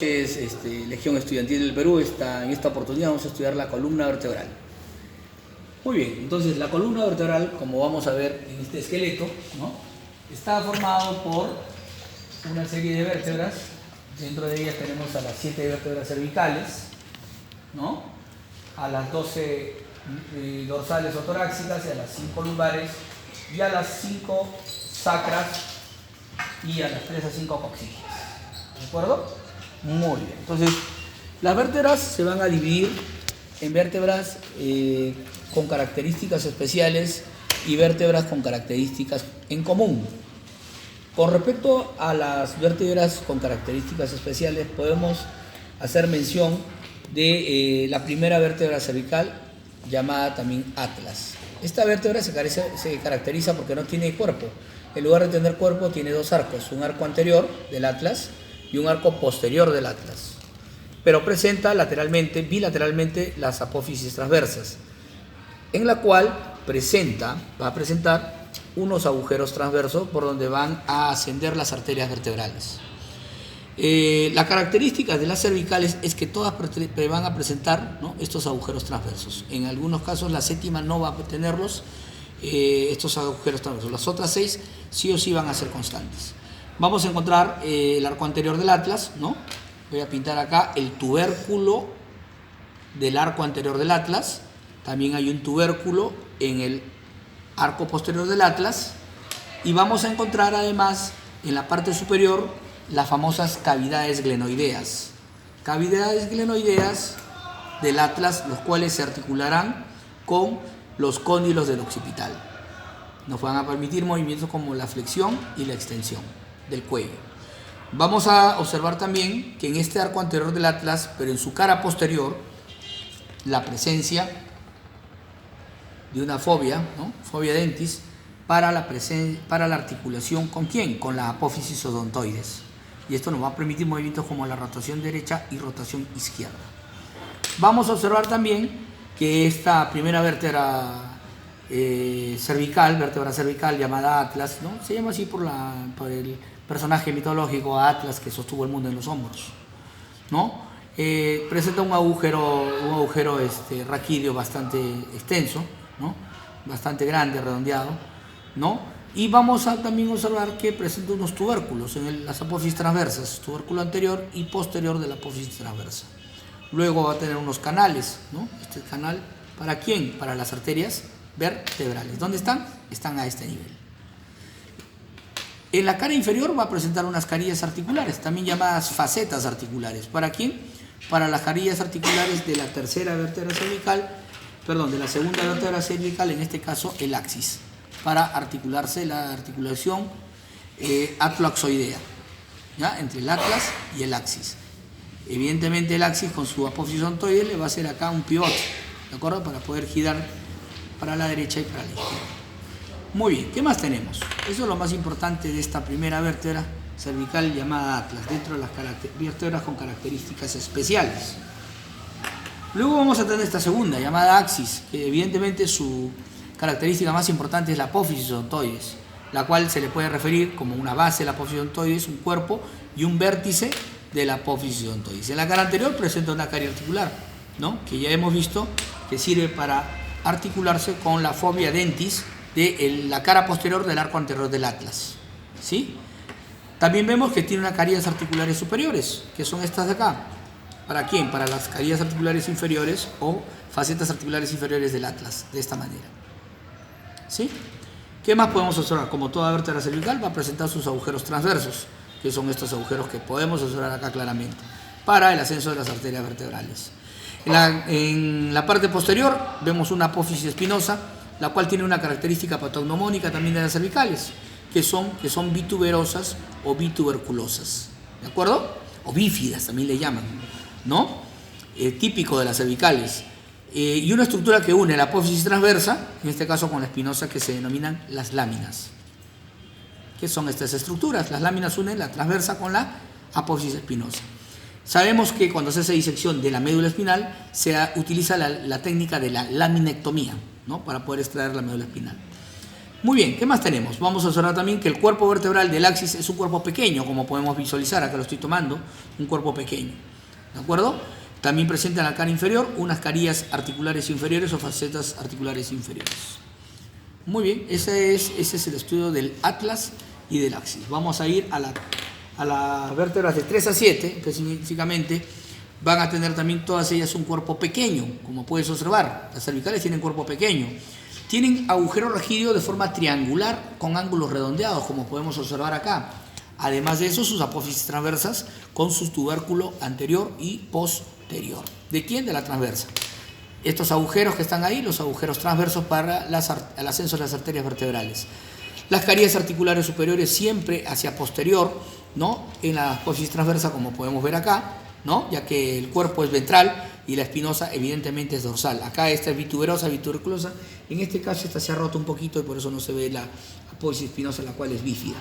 Legión Estudiantil del Perú. En esta oportunidad vamos a estudiar la columna vertebral. Muy bien, entonces la columna vertebral, como vamos a ver en este esqueleto, ¿no?, está formado por una serie de vértebras. Dentro de ellas tenemos a las 7 vértebras cervicales, ¿no?, a las 12 dorsales o torácicas, y a las 5 lumbares, y a las 5 sacras, y a las 3 a 5 coxígeas. ¿De acuerdo? Muy bien, entonces las vértebras se van a dividir en vértebras con características especiales y vértebras con características en común. Con respecto a las vértebras con características especiales, podemos hacer mención de la primera vértebra cervical, llamada también atlas. Esta vértebra se caracteriza porque no tiene cuerpo. En lugar de tener cuerpo, tiene dos arcos, un arco anterior del atlas y un arco posterior del atlas, pero presenta bilateralmente las apófisis transversas, en la cual va a presentar unos agujeros transversos por donde van a ascender las arterias vertebrales. La característica de las cervicales es que todas van a presentar, ¿no?, estos agujeros transversos. En algunos casos la séptima no va a tenerlos, estos agujeros transversos. Las otras 6 sí o sí van a ser constantes. Vamos a encontrar el arco anterior del atlas, ¿no? Voy a pintar acá el tubérculo del arco anterior del atlas. También hay un tubérculo en el arco posterior del atlas. Y vamos a encontrar además en la parte superior las famosas cavidades glenoideas. Cavidades glenoideas del atlas, los cuales se articularán con los cóndilos del occipital. Nos van a permitir movimientos como la flexión y la extensión del cuello. Vamos a observar también que en este arco anterior del atlas, pero en su cara posterior, la presencia de una fobia, ¿no?, fobia dentis, para la articulación ¿con quién? Con la apófisis odontoides. Y esto nos va a permitir movimientos como la rotación derecha y rotación izquierda. Vamos a observar también que esta primera vértebra vértebra cervical, llamada Atlas, ¿no?, se llama así por el personaje mitológico Atlas, que sostuvo el mundo en los hombros, ¿no? Presenta un agujero raquídeo bastante extenso, ¿no?, bastante grande, redondeado, ¿no? Y vamos a también observar que presenta unos tubérculos en las apófisis transversas, tubérculo anterior y posterior de la apófisis transversa. Luego va a tener unos canales, ¿no? Este canal, ¿para quién? Para las arterias vertebrales. ¿Dónde están? Están a este nivel. En la cara inferior va a presentar unas carillas articulares, también llamadas facetas articulares. ¿Para quién? Para las carillas articulares de la segunda vértebra cervical, en este caso el axis, para articularse la articulación atlaxoidea, ¿ya?, entre el atlas y el axis. Evidentemente el axis con su apófisis odontoide le va a hacer acá un pivote, ¿de acuerdo?, para poder girar para la derecha y para la izquierda. Muy bien, ¿qué más tenemos? Eso es lo más importante de esta primera vértebra cervical llamada atlas, dentro de las vértebras con características especiales. Luego vamos a tener esta segunda, llamada axis, que evidentemente su característica más importante es la apófisis odontoides, la cual se le puede referir como una base de la apófisis odontoides, un cuerpo y un vértice de la apófisis odontoides. En la cara anterior presenta una carie articular, ¿no?, que ya hemos visto que sirve para articularse con la fobia dentis de la cara posterior del arco anterior del atlas, ¿sí? También vemos que tiene unas carillas articulares superiores, que son estas de acá. ¿Para quién? Para las carillas articulares inferiores o facetas articulares inferiores del atlas, de esta manera, ¿sí? ¿Qué más podemos observar? Como toda vértebra cervical, va a presentar sus agujeros transversos, que son estos agujeros que podemos observar acá claramente, para el ascenso de las arterias vertebrales. En la parte posterior vemos una apófisis espinosa, la cual tiene una característica patognomónica también de las cervicales, que son bituberosas o bituberculosas, ¿de acuerdo? O bífidas también le llaman, ¿no? Típico de las cervicales. Y una estructura que une la apófisis transversa, en este caso con la espinosa, que se denominan las láminas. ¿Qué son estas estructuras? Las láminas unen la transversa con la apófisis espinosa. Sabemos que cuando se hace disección de la médula espinal se utiliza la técnica de la laminectomía, ¿no?, para poder extraer la médula espinal. Muy bien, ¿qué más tenemos? Vamos a observar también que el cuerpo vertebral del axis es un cuerpo pequeño, como podemos visualizar, acá lo estoy tomando, un cuerpo pequeño, ¿de acuerdo? También presenta en la cara inferior unas carillas articulares inferiores o facetas articulares inferiores. Muy bien, ese es el estudio del atlas y del axis. Vamos a ir a las vértebras de 3 a 7, específicamente, van a tener también todas ellas un cuerpo pequeño, como puedes observar. Las cervicales tienen cuerpo pequeño. Tienen agujero raquídeo de forma triangular con ángulos redondeados, como podemos observar acá. Además de eso, sus apófisis transversas con su tubérculo anterior y posterior. ¿De quién? De la transversa. Estos agujeros que están ahí, los agujeros transversos para el ascenso de las arterias vertebrales. Las carillas articulares superiores siempre hacia posterior, ¿no? En la apófisis transversa, como podemos ver acá, ¿no? Ya que el cuerpo es ventral y la espinosa evidentemente es dorsal. Acá esta es bituberosa, bituberculosa. En este caso esta se ha roto un poquito y por eso no se ve la apófisis espinosa, la cual es bífida.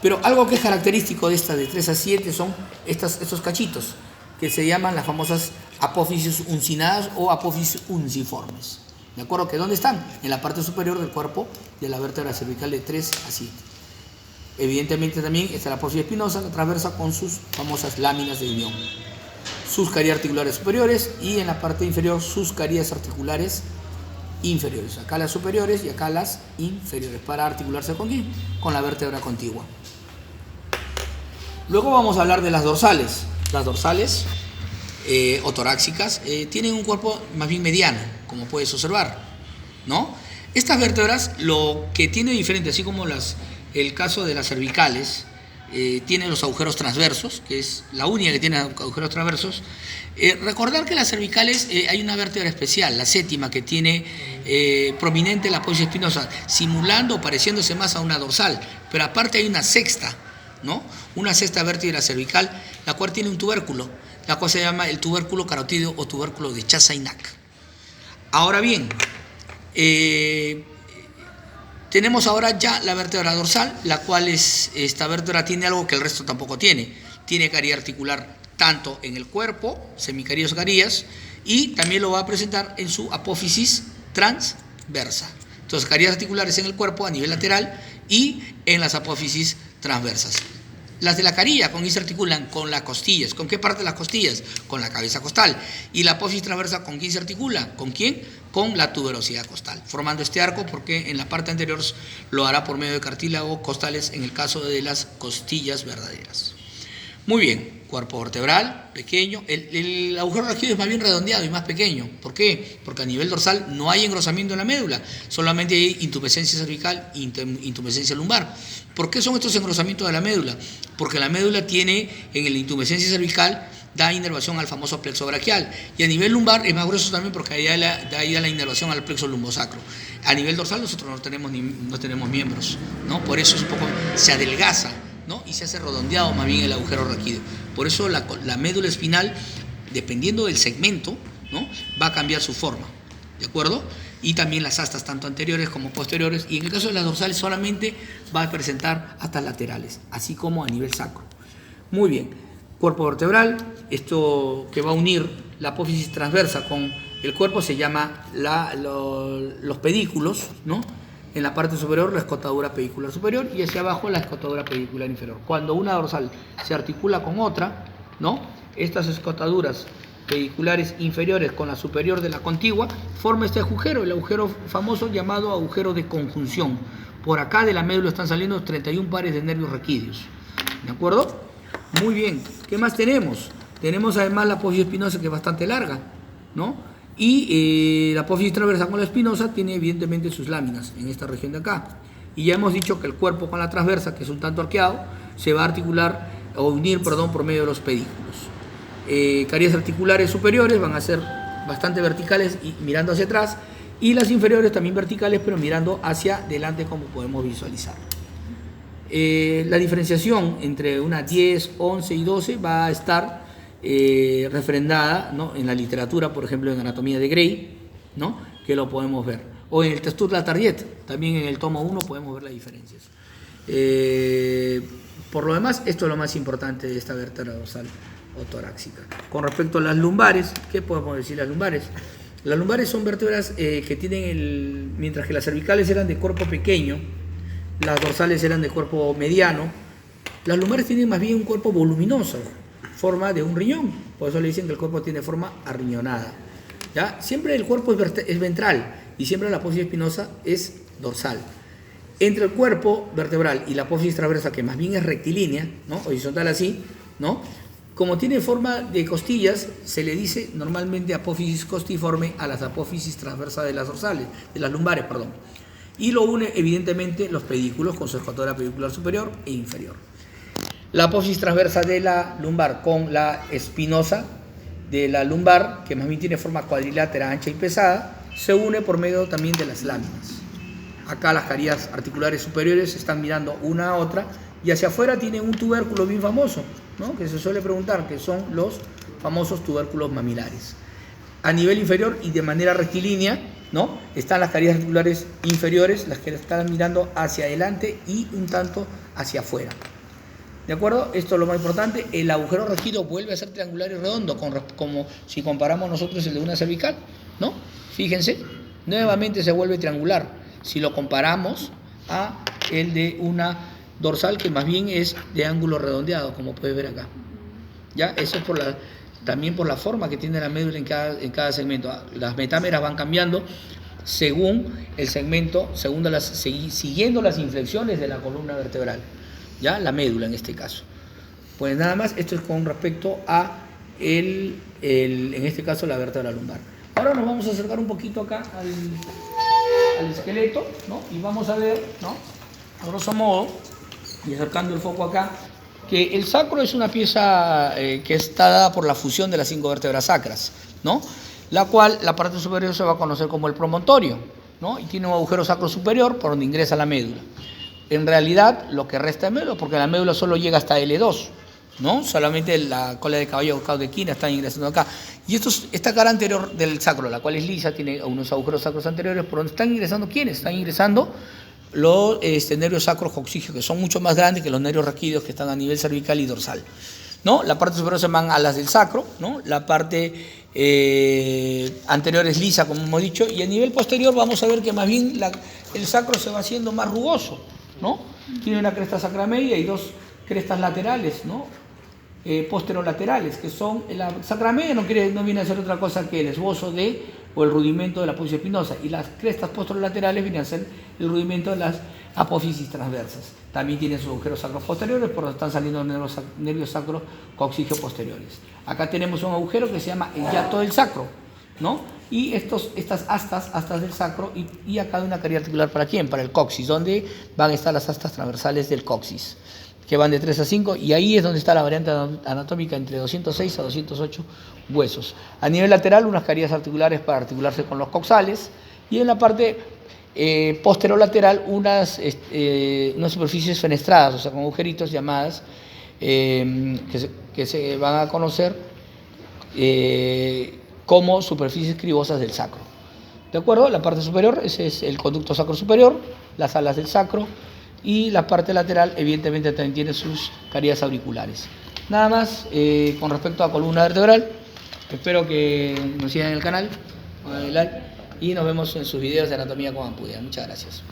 Pero algo que es característico de esta de 3 a 7 son estos cachitos, que se llaman las famosas apófisis uncinadas o apófisis unciformes. ¿De acuerdo? ¿Que dónde están? En la parte superior del cuerpo de la vértebra cervical de 3 a 7. Evidentemente también está la apófisis espinosa, la transversa con sus famosas láminas de unión. Sus carillas articulares superiores y en la parte inferior sus carillas articulares inferiores. Acá las superiores y acá las inferiores para articularse con ¿quién? Con la vértebra contigua. Luego vamos a hablar de las dorsales. Las dorsales o torácicas tienen un cuerpo más bien mediano, como puedes observar, ¿no? Estas vértebras lo que tiene diferente, así como el caso de las cervicales, tienen los agujeros transversos, que es la única que tiene agujeros transversos. Recordar que las cervicales hay una vértebra especial, la séptima, que tiene prominente la apófisis espinosa, simulando o pareciéndose más a una dorsal, pero aparte hay una sexta, ¿no? Una sexta vértebra cervical, la cual tiene un tubérculo, la cual se llama el tubérculo carotídeo o tubérculo de Chassaignac. Ahora bien, tenemos ahora ya la vértebra dorsal, la cual esta vértebra tiene algo que el resto tampoco tiene. Tiene carilla articular tanto en el cuerpo, semicarillas o carillas, y también lo va a presentar en su apófisis transversa. Entonces, carillas articulares en el cuerpo a nivel lateral y en las apófisis transversas. Las de la carilla, ¿con quién se articulan? Con las costillas. ¿Con qué parte de las costillas? Con la cabeza costal. Y la apófisis transversa, ¿con quién se articula? ¿Con quién? Con la tuberosidad costal, formando este arco porque en la parte anterior lo hará por medio de cartílago costales en el caso de las costillas verdaderas. Muy bien, cuerpo vertebral, pequeño. El agujero raquídeo es más bien redondeado y más pequeño. ¿Por qué? Porque a nivel dorsal no hay engrosamiento en la médula, solamente hay intumescencia cervical e intumescencia lumbar. ¿Por qué son estos engrosamientos de la médula? Porque la médula tiene en la intumescencia cervical, da inervación al famoso plexo braquial. Y a nivel lumbar es más grueso también porque ahí da la inervación al plexo lumbosacro. A nivel dorsal nosotros no tenemos miembros, ¿no? Por eso se adelgaza, ¿no? Y se hace redondeado más bien el agujero raquídeo. Por eso la médula espinal, dependiendo del segmento, ¿no? Va a cambiar su forma, ¿de acuerdo? Y también las astas, tanto anteriores como posteriores. Y en el caso de las dorsales solamente va a presentar astas laterales, así como a nivel sacro. Muy bien, cuerpo vertebral, esto que va a unir la apófisis transversa con el cuerpo se llama los pedículos, ¿no? En la parte superior la escotadura pedicular superior y hacia abajo la escotadura pedicular inferior. Cuando una dorsal se articula con otra, ¿no? Estas escotaduras pediculares inferiores con la superior de la contigua forma este agujero, el agujero famoso llamado agujero de conjunción. Por acá de la médula están saliendo 31 pares de nervios raquídeos, ¿de acuerdo? Muy bien, ¿qué más tenemos? Tenemos además la apófisis espinosa, que es bastante larga, ¿no? Y la apófisis transversa con la espinosa tiene evidentemente sus láminas en esta región de acá. Y ya hemos dicho que el cuerpo con la transversa, que es un tanto arqueado, se va a articular o unir, por medio de los pedículos. Carillas articulares superiores van a ser bastante verticales y mirando hacia atrás, y las inferiores también verticales pero mirando hacia adelante, como podemos visualizar. La diferenciación entre una 10, 11 y 12 va a estar refrendada, ¿no? En la literatura, por ejemplo en Anatomía de Gray, ¿no? Que lo podemos ver, o en el Textur La Tardiet, también en el tomo 1 podemos ver las diferencias. Por lo demás, esto es lo más importante de esta vértebra dorsal o torácica. Con respecto a las lumbares, ¿qué podemos decir de las lumbares? Las lumbares son vértebras que tienen mientras que las cervicales eran de cuerpo pequeño, las dorsales eran de cuerpo mediano, las lumbares tienen más bien un cuerpo voluminoso, forma de un riñón, por eso le dicen que el cuerpo tiene forma arriñonada. ¿Ya? Siempre el cuerpo es ventral y siempre la apófisis espinosa es dorsal. Entre el cuerpo vertebral y la apófisis transversa, que más bien es rectilínea, ¿no? Horizontal así, ¿no? Como tiene forma de costillas, se le dice normalmente apófisis costiforme a las apófisis transversas de las dorsales, de las lumbares, perdón. Y lo une evidentemente los pedículos con su escuadra pedicular superior e inferior. La apófisis transversa de la lumbar con la espinosa de la lumbar, que más bien tiene forma cuadrilátera, ancha y pesada, se une por medio también de las láminas. Acá las carillas articulares superiores están mirando una a otra y hacia afuera tienen un tubérculo bien famoso, ¿no? Que se suele preguntar, que son los famosos tubérculos mamilares. A nivel inferior y de manera rectilínea, ¿no? Están las carillas articulares inferiores, las que están mirando hacia adelante y un tanto hacia afuera. ¿De acuerdo? Esto es lo más importante. El agujero regido vuelve a ser triangular y redondo, como si comparamos nosotros el de una cervical, ¿no? Fíjense, nuevamente se vuelve triangular si lo comparamos a el de una dorsal, que más bien es de ángulo redondeado, como puedes ver acá. ¿Ya? Eso es también por la forma que tiene la médula en cada segmento. Las metámeras van cambiando según el segmento, siguiendo las inflexiones de la columna vertebral. ¿Ya? La médula en este caso. Pues nada más, esto es con respecto a en este caso la vértebra lumbar. Ahora nos vamos a acercar un poquito acá al esqueleto, ¿no? Y vamos a ver, ¿no? A grosso modo, y acercando el foco acá, que el sacro es una pieza que está dada por la fusión de las 5 vértebras sacras, ¿no? La cual, la parte superior se va a conocer como el promontorio, ¿no? Y tiene un agujero sacro superior por donde ingresa la médula. En realidad, lo que resta es médula, porque la médula solo llega hasta L2, ¿no? Solamente la cola de caballo o de quina está ingresando acá. Y esta cara anterior del sacro, la cual es lisa, tiene unos agujeros sacros anteriores, por donde están ingresando, ¿quiénes? Están ingresando los nervios sacros coxígeos, que son mucho más grandes que los nervios raquídeos que están a nivel cervical y dorsal, ¿no? La parte superior se llaman alas del sacro, ¿no? La parte anterior es lisa, como hemos dicho, y a nivel posterior vamos a ver que más bien el sacro se va haciendo más rugoso, ¿no? Tiene una cresta sacra media y 2 crestas laterales, ¿no? Posterolaterales, que son la sacra media no viene a ser otra cosa que el esbozo o el rudimento de la apófisis espinosa, y las crestas posterolaterales vienen a ser el rudimento de las apófisis transversas. También tienen sus agujeros sacros posteriores, por donde están saliendo nervios sacros coxígeos posteriores. Acá tenemos un agujero que se llama el hiato del sacro, ¿no? Y estas astas del sacro, y acá hay una caridad articular, ¿para quién? Para el coxis, donde van a estar las astas transversales del coxis, que van de 3 a 5, y ahí es donde está la variante anatómica entre 206 a 208 huesos. A nivel lateral, unas carillas articulares para articularse con los coxales, y en la parte posterolateral unas superficies fenestradas, o sea, con agujeritos llamadas, que se van a conocer como superficies cribosas del sacro. ¿De acuerdo? La parte superior, ese es el conducto sacro superior, las alas del sacro, y la parte lateral evidentemente también tiene sus carillas auriculares. Nada más con respecto a columna vertebral. Espero que nos sigan en el canal, pongan el like y nos vemos en sus videos de anatomía con ampudia. Muchas gracias.